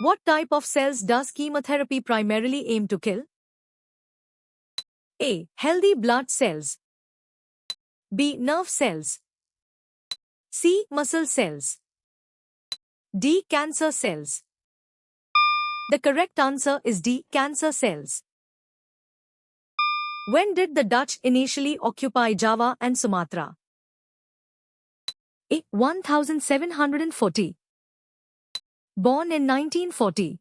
What type of cells does chemotherapy primarily aim to kill? A. Healthy blood cells. B. Nerve cells. C. Muscle cells. D. Cancer cells. The correct answer is D. Cancer cells. When did the Dutch initially occupy Java and Sumatra? A. 1740. Born in 1940.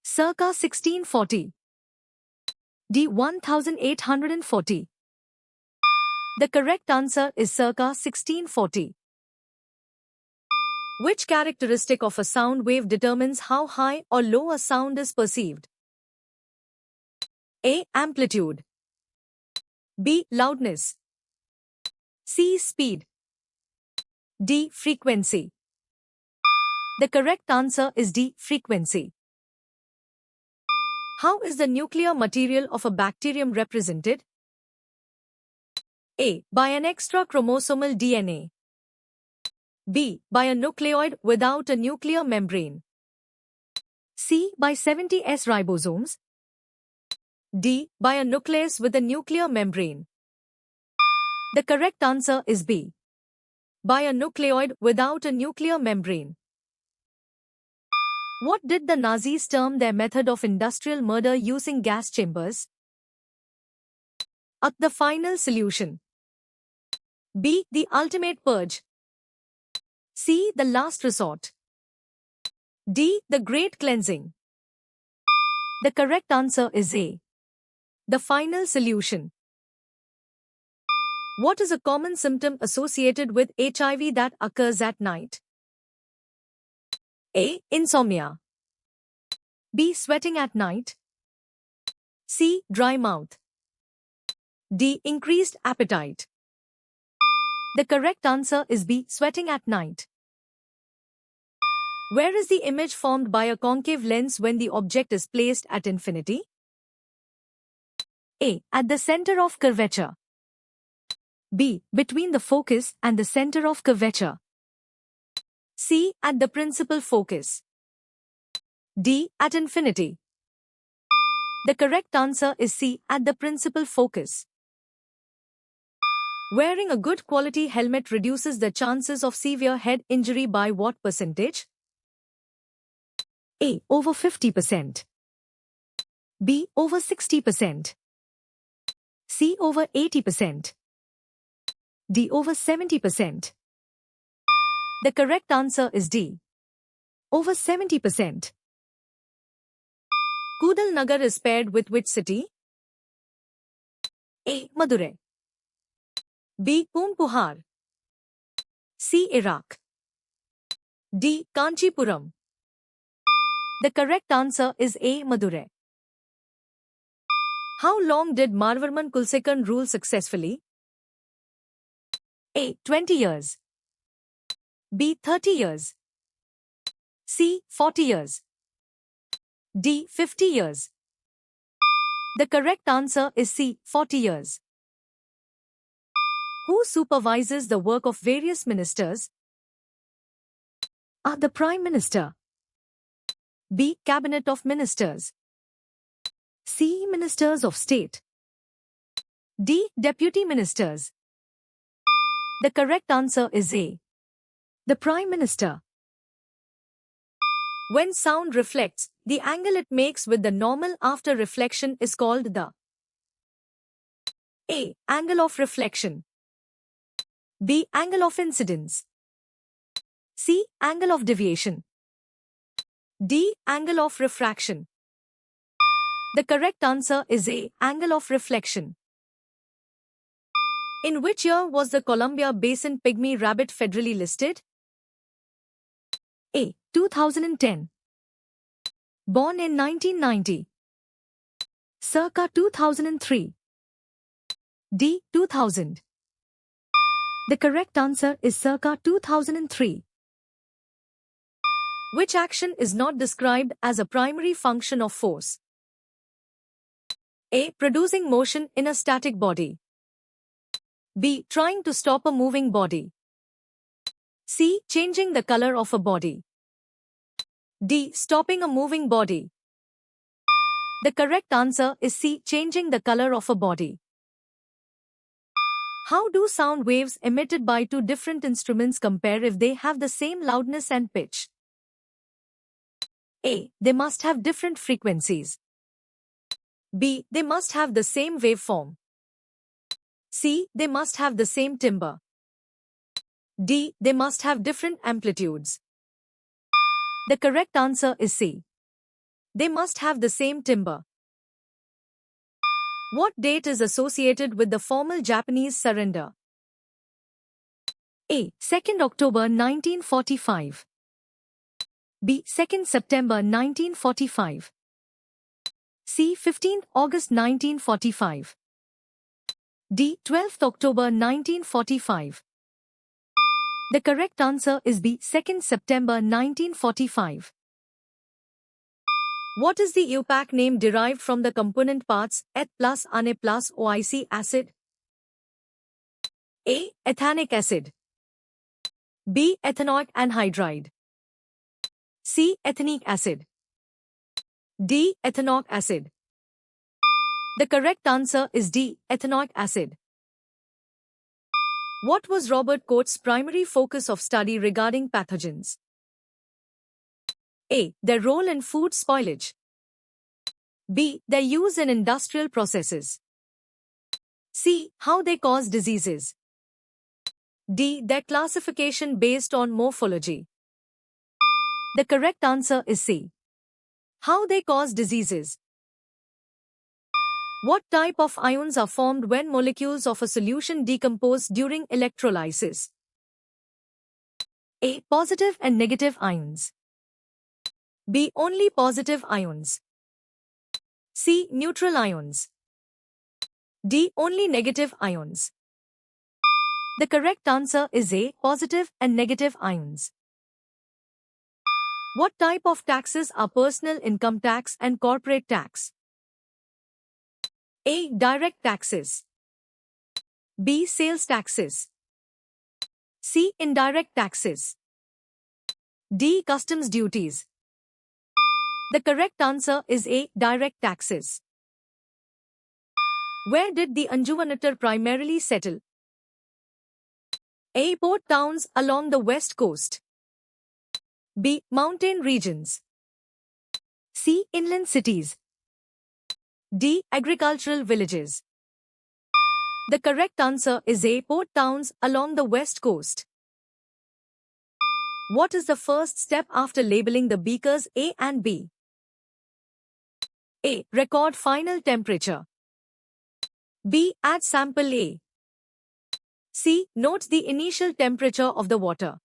Circa 1640. D. 1840. The correct answer is circa 1640. Which characteristic of a sound wave determines how high or low a sound is perceived? A. Amplitude. B. Loudness. C. Speed. D. Frequency. The correct answer is D. Frequency. How is the nuclear material of a bacterium represented? A. By an extra chromosomal DNA. B. By a nucleoid without a nuclear membrane. C. By 70 S ribosomes. D. By a nucleus with a nuclear membrane. The correct answer is B. By a nucleoid without a nuclear membrane. What did the Nazis term their method of industrial murder using gas chambers? A. The final solution. B. The ultimate purge. C. The last resort. D. The great cleansing. The correct answer is A. The final solution. What is a common symptom associated with HIV that occurs at night? A. Insomnia. B. Sweating at night. C. Dry mouth. D. Increased appetite. The correct answer is B. Sweating at night. Where is the image formed by a concave lens when the object is placed at infinity? A. At the center of curvature. B. Between the focus and the center of curvature. C. At the principal focus. D. At infinity. The correct answer is C. At the principal focus. Wearing a good quality helmet reduces the chances of severe head injury by what percentage? A. Over 50%. B. Over 60%. C. Over 80%. D. Over 70%. The correct answer is D. Over 70%. Kudal Nagar is paired with which city? A. Madurai. B. Poonpuhar. C. Iraq. D. Kanchipuram. The correct answer is A. Madurai. How long did Marvarman Kulsekar rule successfully? A. 20 years. B. 30 years. C. 40 years. D. 50 years. The correct answer is C. 40 years. Who supervises the work of various ministers? A. The Prime Minister. B. Cabinet of Ministers. C. Ministers of State. D. Deputy Ministers. The correct answer is A. The Prime Minister. When sound reflects, the angle it makes with the normal after reflection is called the A. Angle of reflection. B. Angle of incidence. C. Angle of deviation. D. Angle of refraction. The correct answer is A. Angle of reflection. In which year was the Columbia Basin pygmy rabbit federally listed? A. 2010. Born in 1990. Circa 2003. D. 2000. The correct answer is circa 2003. Which action is not described as a primary function of force? A. Producing motion in a static body. B. Trying to stop a moving body. C. Changing the color of a body. D. Stopping a moving body. The correct answer is C. Changing the color of a body. How do sound waves emitted by two different instruments compare if they have the same loudness and pitch? A. They must have different frequencies. B. They must have the same waveform. C. They must have the same timbre. D. They must have different amplitudes. The correct answer is C. They must have the same timbre. What date is associated with the formal Japanese surrender? A. 2nd October 1945. B. 2nd September 1945. C. 15th August 1945. D. 12th October 1945. The correct answer is B. 2nd September 1945. What is the UPAC name derived from the component parts eth plus ane plus OIC acid? A. Ethanic acid. B. Ethanoic anhydride. C. Ethanic acid. D. Ethanoic acid. The correct answer is D. Ethanoic acid. What was Robert Koch's primary focus of study regarding pathogens? A. Their role in food spoilage. B. Their use in industrial processes. C. How they cause diseases. D. Their classification based on morphology. The correct answer is C. How they cause diseases. What type of ions are formed when molecules of a solution decompose during electrolysis? A. Positive and negative ions. B. Only positive ions. C. Neutral ions. D. Only negative ions. The correct answer is A. Positive and negative ions. What type of taxes are personal income tax and corporate tax? A. Direct taxes. B. Sales taxes. C. Indirect taxes. D. Customs duties. The correct answer is A. Direct taxes. Where did the Anjuvanattar primarily settle? A. Port towns along the west coast. B. Mountain regions. C. Inland cities. D. Agricultural villages. The correct answer is A. Port towns along the west coast. What is the first step after labeling the beakers A and B? A. Record final temperature. B. Add sample A. C. Note the initial temperature of the water.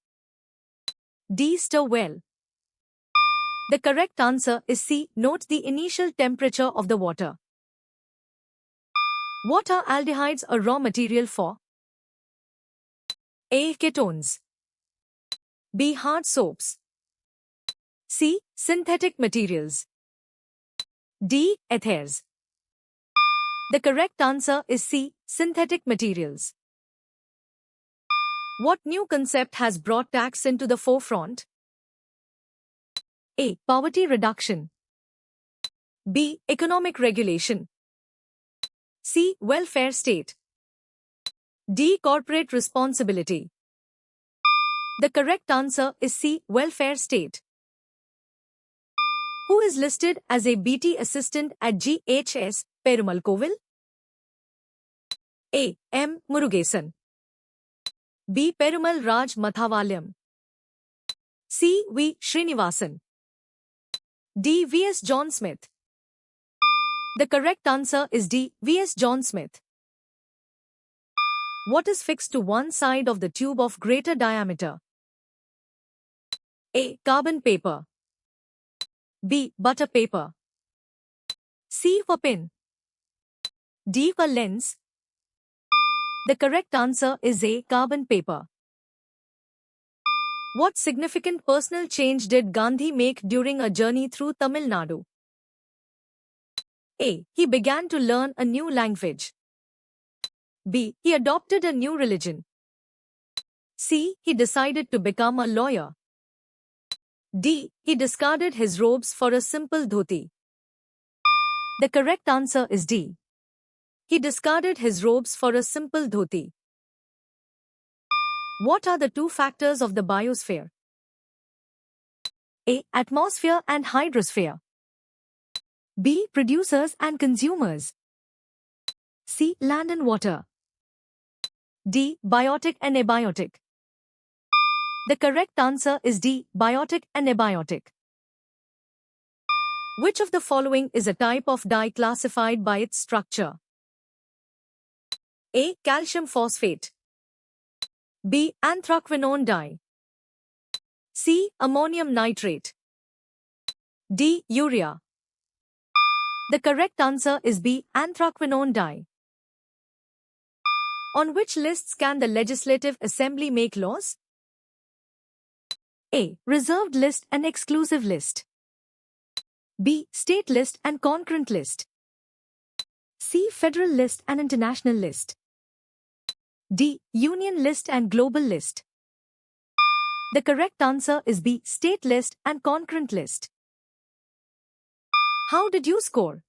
D. Stir well. The correct answer is C. Note the initial temperature of the water. What are aldehydes a raw material for? A. Ketones. B. Hard soaps. C. Synthetic materials. D. Ethers. The correct answer is C. Synthetic materials. What new concept has brought tax into the forefront? A. Poverty reduction. B. Economic regulation. C. Welfare state. D. Corporate responsibility. The correct answer is C. Welfare state. Who is listed as a BT assistant at GHS, Perumal Kovil? A. M. Murugesan. B. Perumal Raj Mathavalyam. C. V. Srinivasan. D. V. S. John Smith. The correct answer is D. V. S. John Smith. What is fixed to one side of the tube of greater diameter? A. Carbon paper. B. Butter paper. C. For pin. D. For lens. The correct answer is A. Carbon paper. What significant personal change did Gandhi make during a journey through Tamil Nadu? A. He began to learn a new language. B. He adopted a new religion. C. He decided to become a lawyer. D. He discarded his robes for a simple dhoti. The correct answer is D. He discarded his robes for a simple dhoti. What are the two factors of the biosphere? A. Atmosphere and hydrosphere. B. Producers and consumers. C. Land and water. D. Biotic and abiotic. The correct answer is D. Biotic and abiotic. Which of the following is a type of dye classified by its structure? A. Calcium phosphate. B. Anthraquinone dye. C. Ammonium nitrate. D. Urea. The correct answer is B. Anthraquinone dye. On which lists can the Legislative Assembly make laws? A. Reserved list and exclusive list. B. State list and concurrent list. C. Federal list and international list. D. Union list and global list. The correct answer is B. State list and concurrent list. How did you score?